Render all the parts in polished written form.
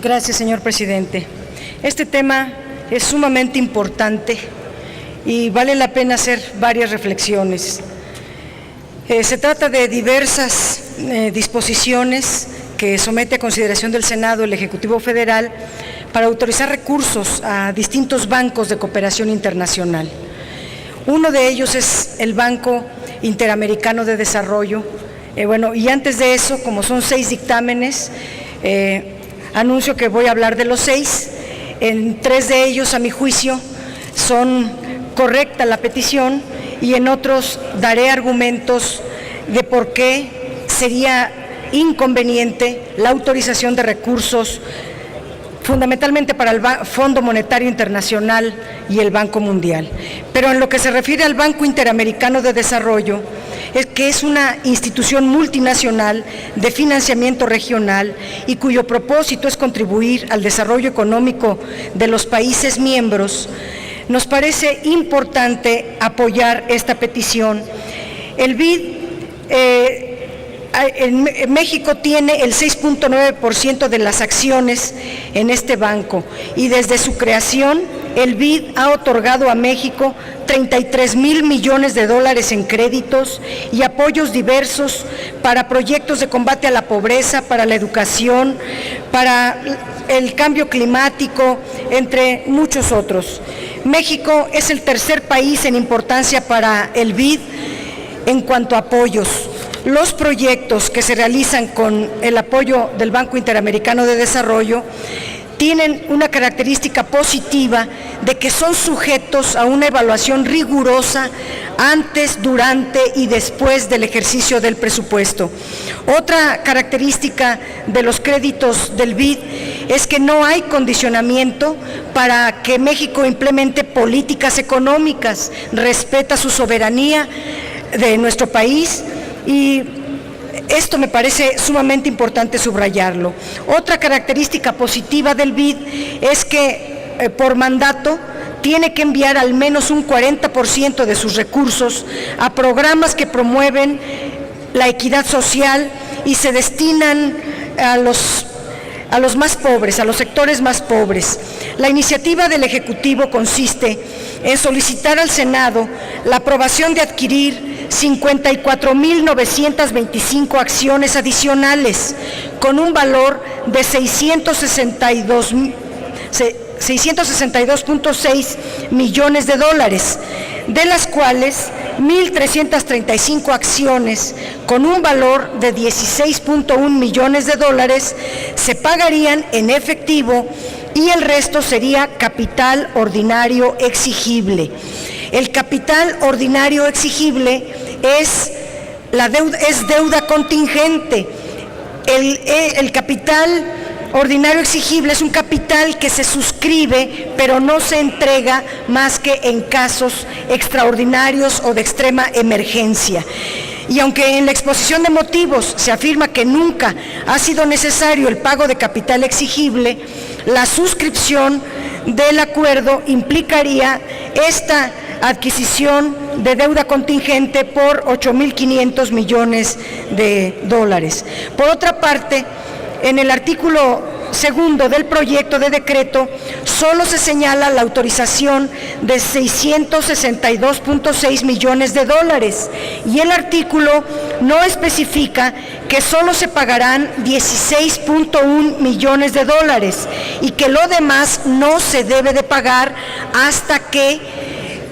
Gracias, señor presidente. Este tema es sumamente importante y vale la pena hacer varias reflexiones. Se trata de diversas disposiciones que somete a consideración del Senado el Ejecutivo Federal para autorizar recursos a distintos bancos de cooperación internacional. Uno de ellos es el Banco Interamericano de Desarrollo. Y antes de eso, como son 6 dictámenes, anuncio que voy a hablar de los 6. En 3 de ellos, a mi juicio, son correcta la petición y en otros daré argumentos de por qué sería inconveniente la autorización de recursos, fundamentalmente para el Fondo Monetario Internacional y el Banco Mundial. Pero en lo que se refiere al Banco Interamericano de Desarrollo, es que es una institución multinacional de financiamiento regional y cuyo propósito es contribuir al desarrollo económico de los países miembros, nos parece importante apoyar esta petición. El BID en México tiene el 6.9% de las acciones en este banco y desde su creación el BID ha otorgado a México 33,000 millones de dólares en créditos y apoyos diversos para proyectos de combate a la pobreza, para la educación, para el cambio climático, entre muchos otros. México es el tercer país en importancia para el BID en cuanto a apoyos. Los proyectos que se realizan con el apoyo del Banco Interamericano de Desarrollo tienen una característica positiva de que son sujetos a una evaluación rigurosa antes, durante y después del ejercicio del presupuesto. Otra característica de los créditos del BID es que no hay condicionamiento para que México implemente políticas económicas, respeta su soberanía de nuestro país y esto me parece sumamente importante subrayarlo. Otra característica positiva del BID es que por mandato tiene que enviar al menos un 40% de sus recursos a programas que promueven la equidad social y se destinan a los más pobres, a los sectores más pobres. La iniciativa del Ejecutivo consiste en solicitar al Senado la aprobación de adquirir 54,925 acciones adicionales con un valor de 662.6 millones de dólares, de las cuales 1,335 acciones con un valor de 16.1 millones de dólares se pagarían en efectivo y el resto sería capital ordinario exigible. El capital ordinario exigible es deuda contingente. El capital ordinario exigible es un capital que se suscribe, pero no se entrega más que en casos extraordinarios o de extrema emergencia. Y aunque en la exposición de motivos se afirma que nunca ha sido necesario el pago de capital exigible, la suscripción del acuerdo implicaría esta adquisición de deuda contingente por 8,500 millones de dólares. Por otra parte, en el artículo 2 del proyecto de decreto solo se señala la autorización de 662.6 millones de dólares y el artículo no especifica que solo se pagarán 16.1 millones de dólares y que lo demás no se debe de pagar hasta que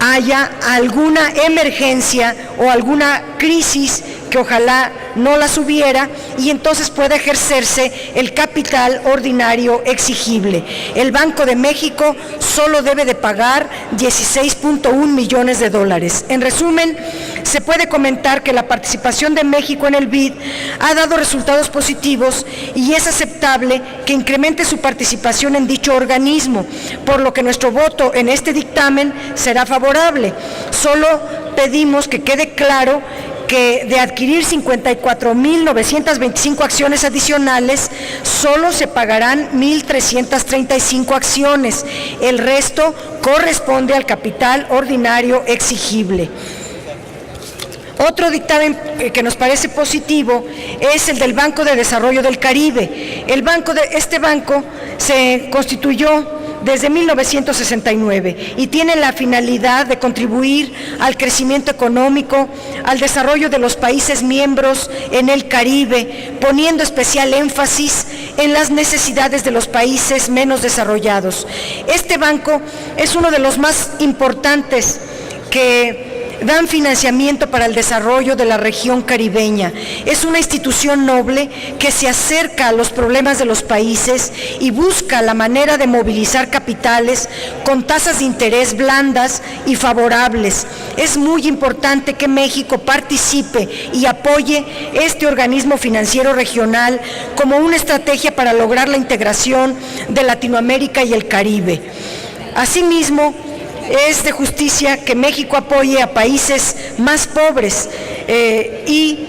haya alguna emergencia o alguna crisis que ojalá no las hubiera y entonces pueda ejercerse el capital ordinario exigible. El Banco de México solo debe de pagar 16.1 millones de dólares. En resumen, se puede comentar que la participación de México en el BID ha dado resultados positivos y es aceptable que incremente su participación en dicho organismo, por lo que nuestro voto en este dictamen será favorable. Solo pedimos que quede claro que de adquirir 54,925 acciones adicionales, solo se pagarán 1,335 acciones. El resto corresponde al capital ordinario exigible. Otro dictamen que nos parece positivo es el del Banco de Desarrollo del Caribe. Este banco se constituyó desde 1969 y tiene la finalidad de contribuir al crecimiento económico, al desarrollo de los países miembros en el Caribe, poniendo especial énfasis en las necesidades de los países menos desarrollados. Este banco es uno de los más importantes que dan financiamiento para el desarrollo de la región caribeña. Es una institución noble que se acerca a los problemas de los países y busca la manera de movilizar capitales con tasas de interés blandas y favorables. Es muy importante que México participe y apoye este organismo financiero regional como una estrategia para lograr la integración de Latinoamérica y el Caribe. Asimismo, es de justicia que México apoye a países más pobres y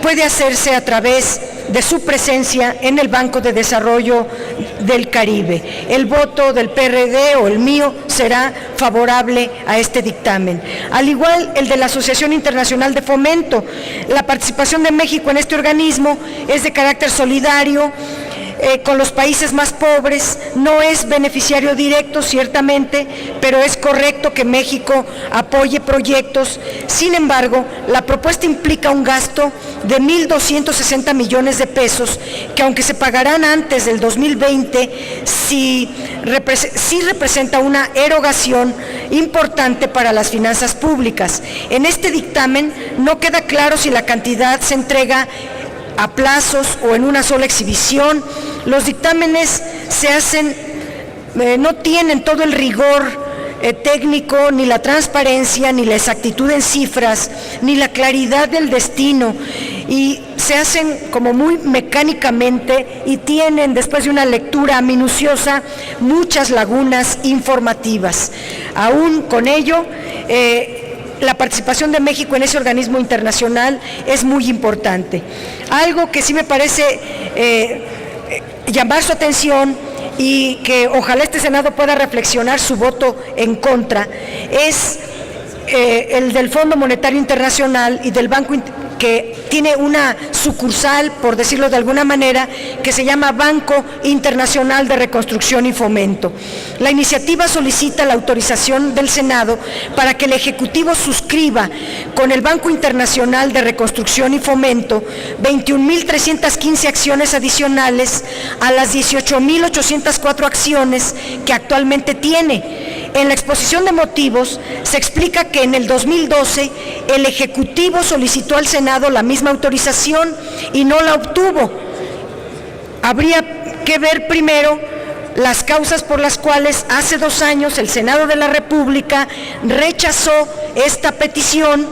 puede hacerse a través de su presencia en el Banco de Desarrollo del Caribe. El voto del PRD o el mío será favorable a este dictamen. Al igual el de la Asociación Internacional de Fomento. La participación de México en este organismo es de carácter solidario, con los países más pobres, no es beneficiario directo ciertamente, pero es correcto que México apoye proyectos. Sin embargo, la propuesta implica un gasto de 1.260 millones de pesos, que aunque se pagarán antes del 2020, sí representa una erogación importante para las finanzas públicas. En este dictamen no queda claro si la cantidad se entrega a plazos o en una sola exhibición. Los dictámenes se hacen, no tienen todo el rigor técnico, ni la transparencia, ni la exactitud en cifras, ni la claridad del destino, y se hacen como muy mecánicamente y tienen, después de una lectura minuciosa, muchas lagunas informativas. Aún con ello, la participación de México en ese organismo internacional es muy importante. Algo que sí me parece llamar su atención y que ojalá este Senado pueda reflexionar su voto en contra, es el del Fondo Monetario Internacional y del Banco que tiene una sucursal, por decirlo de alguna manera, que se llama Banco Internacional de Reconstrucción y Fomento. La iniciativa solicita la autorización del Senado para que el Ejecutivo suscriba con el Banco Internacional de Reconstrucción y Fomento 21.315 acciones adicionales a las 18.804 acciones que actualmente tiene. En la exposición de motivos se explica que en el 2012 el Ejecutivo solicitó al Senado la misma autorización y no la obtuvo. Habría que ver primero las causas por las cuales hace 2 años el Senado de la República rechazó esta petición.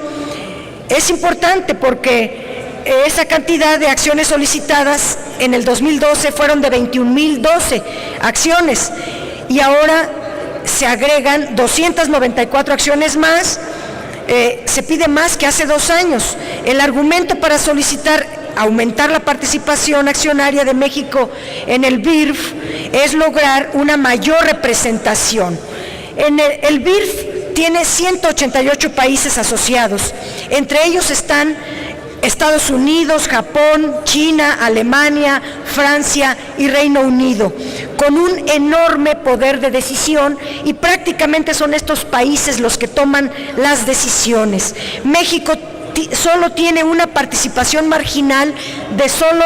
Es importante porque esa cantidad de acciones solicitadas en el 2012 fueron de 21.012 acciones y ahora se agregan 294 acciones más, se pide más que hace 2 años. El argumento para solicitar aumentar la participación accionaria de México en el BIRF es lograr una mayor representación. El BIRF tiene 188 países asociados, entre ellos están Estados Unidos, Japón, China, Alemania, Francia y Reino Unido, con un enorme poder de decisión, y prácticamente son estos países los que toman las decisiones. México solo tiene una participación marginal de solo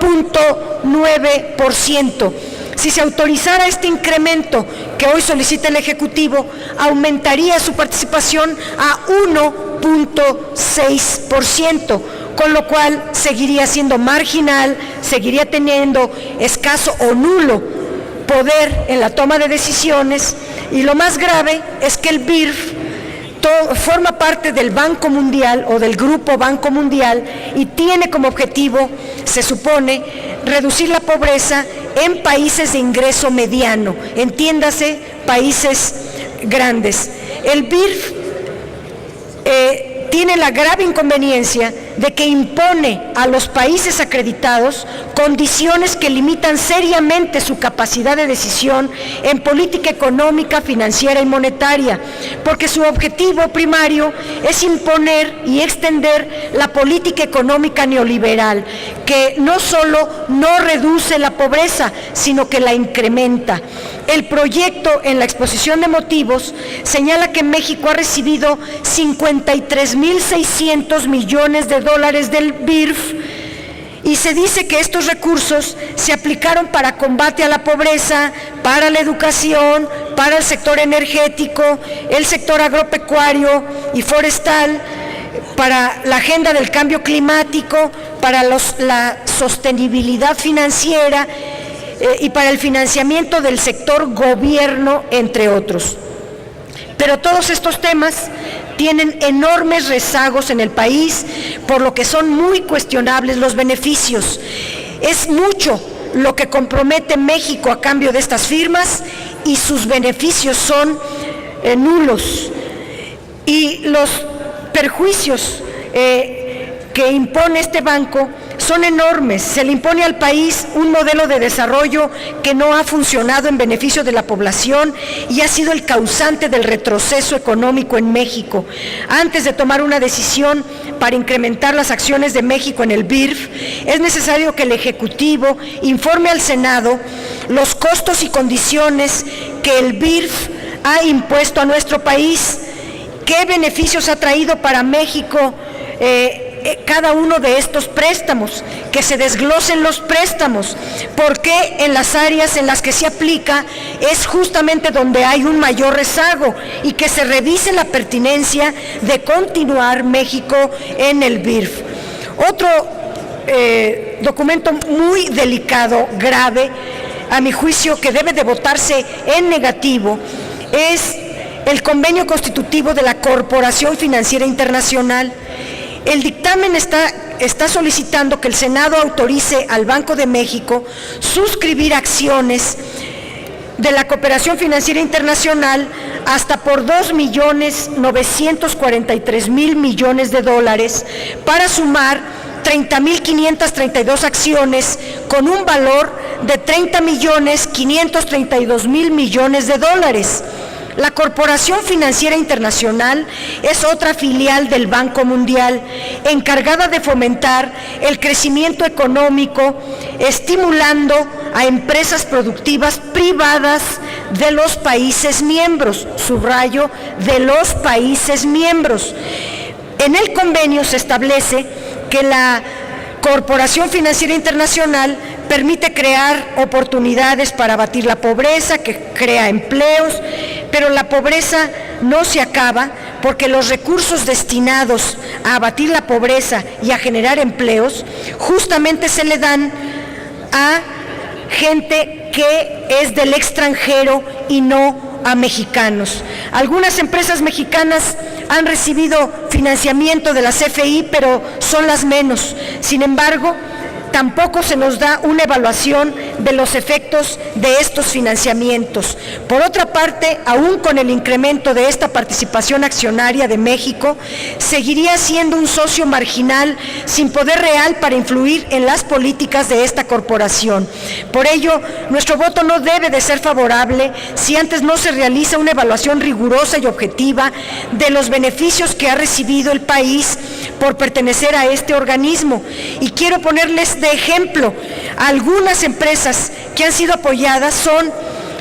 0.9%. Si se autorizara este incremento que hoy solicita el Ejecutivo, aumentaría su participación a 1.6%, con lo cual seguiría siendo marginal, seguiría teniendo escaso o nulo poder en la toma de decisiones, y lo más grave es que el BIRF forma parte del Banco Mundial o del Grupo Banco Mundial y tiene como objetivo, se supone, reducir la pobreza en países de ingreso mediano, entiéndase, países grandes. El BIRF tiene la grave inconveniencia de que impone a los países acreditados condiciones que limitan seriamente su capacidad de decisión en política económica, financiera y monetaria, porque su objetivo primario es imponer y extender la política económica neoliberal, que no solo no reduce la pobreza, sino que la incrementa. El proyecto, en la exposición de motivos, señala que México ha recibido 53.600 millones de dólares del BIRF y se dice que estos recursos se aplicaron para combate a la pobreza, para la educación, para el sector energético, el sector agropecuario y forestal, para la agenda del cambio climático, para la sostenibilidad financiera y para el financiamiento del sector gobierno, entre otros. Pero todos estos temas tienen enormes rezagos en el país, por lo que son muy cuestionables los beneficios. Es mucho lo que compromete México a cambio de estas firmas y sus beneficios son nulos. Y los perjuicios que impone este banco son enormes. Se le impone al país un modelo de desarrollo que no ha funcionado en beneficio de la población y ha sido el causante del retroceso económico en México. Antes de tomar una decisión para incrementar las acciones de México en el BIRF, es necesario que el Ejecutivo informe al Senado los costos y condiciones que el BIRF ha impuesto a nuestro país, qué beneficios ha traído para México cada uno de estos préstamos, que se desglosen los préstamos, porque en las áreas en las que se aplica es justamente donde hay un mayor rezago, y que se revise la pertinencia de continuar México en el BIRF. Otro documento muy delicado, grave, a mi juicio, que debe de votarse en negativo, es el convenio constitutivo de la Corporación Financiera Internacional. El dictamen está solicitando que el Senado autorice al Banco de México suscribir acciones de la Cooperación Financiera Internacional hasta por 2.943.000 millones de dólares para sumar 30.532 acciones con un valor de 30.532.000 millones de dólares. La Corporación Financiera Internacional es otra filial del Banco Mundial, encargada de fomentar el crecimiento económico, estimulando a empresas productivas privadas de los países miembros, subrayo, de los países miembros. En el convenio se establece que la Corporación Financiera Internacional permite crear oportunidades para abatir la pobreza, que crea empleos, pero la pobreza no se acaba porque los recursos destinados a abatir la pobreza y a generar empleos justamente se le dan a gente que es del extranjero y no a mexicanos. Algunas empresas mexicanas han recibido financiamiento de la CFI, pero son las menos. Sin embargo, tampoco se nos da una evaluación de los efectos de estos financiamientos. Por otra parte, aún con el incremento de esta participación accionaria de México, seguiría siendo un socio marginal sin poder real para influir en las políticas de esta corporación. Por ello, nuestro voto no debe de ser favorable si antes no se realiza una evaluación rigurosa y objetiva de los beneficios que ha recibido el país por pertenecer a este organismo. Y quiero ponerles de ejemplo, algunas empresas que han sido apoyadas son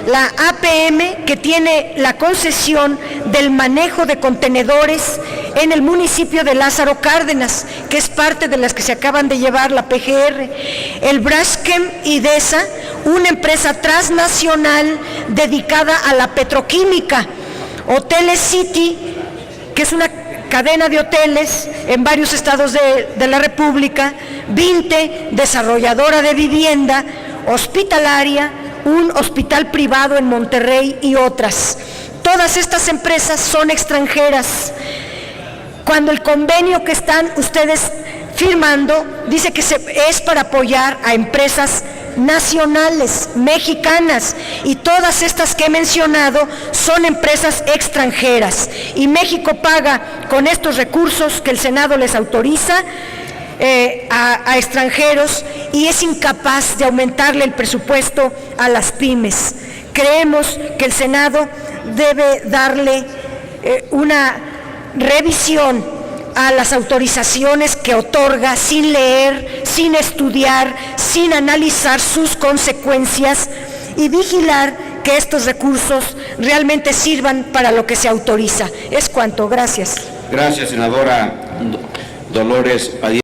la APM, que tiene la concesión del manejo de contenedores en el municipio de Lázaro Cárdenas, que es parte de las que se acaban de llevar la PGR. El Braskem Idesa, una empresa transnacional dedicada a la petroquímica. Hoteles City, que es una cadena de hoteles en varios estados de la República. Vinte, desarrolladora de vivienda, hospitalaria, un hospital privado en Monterrey y otras. Todas estas empresas son extranjeras. Cuando el convenio que están ustedes firmando dice que es para apoyar a empresas nacionales, mexicanas, y todas estas que he mencionado son empresas extranjeras. Y México paga con estos recursos que el Senado les autoriza a extranjeros, y es incapaz de aumentarle el presupuesto a las pymes. Creemos que el Senado debe darle una revisión a las autorizaciones que otorga sin leer, sin estudiar, sin analizar sus consecuencias, y vigilar que estos recursos realmente sirvan para lo que se autoriza. Es cuanto. Gracias. Gracias, senadora Dolores Padilla.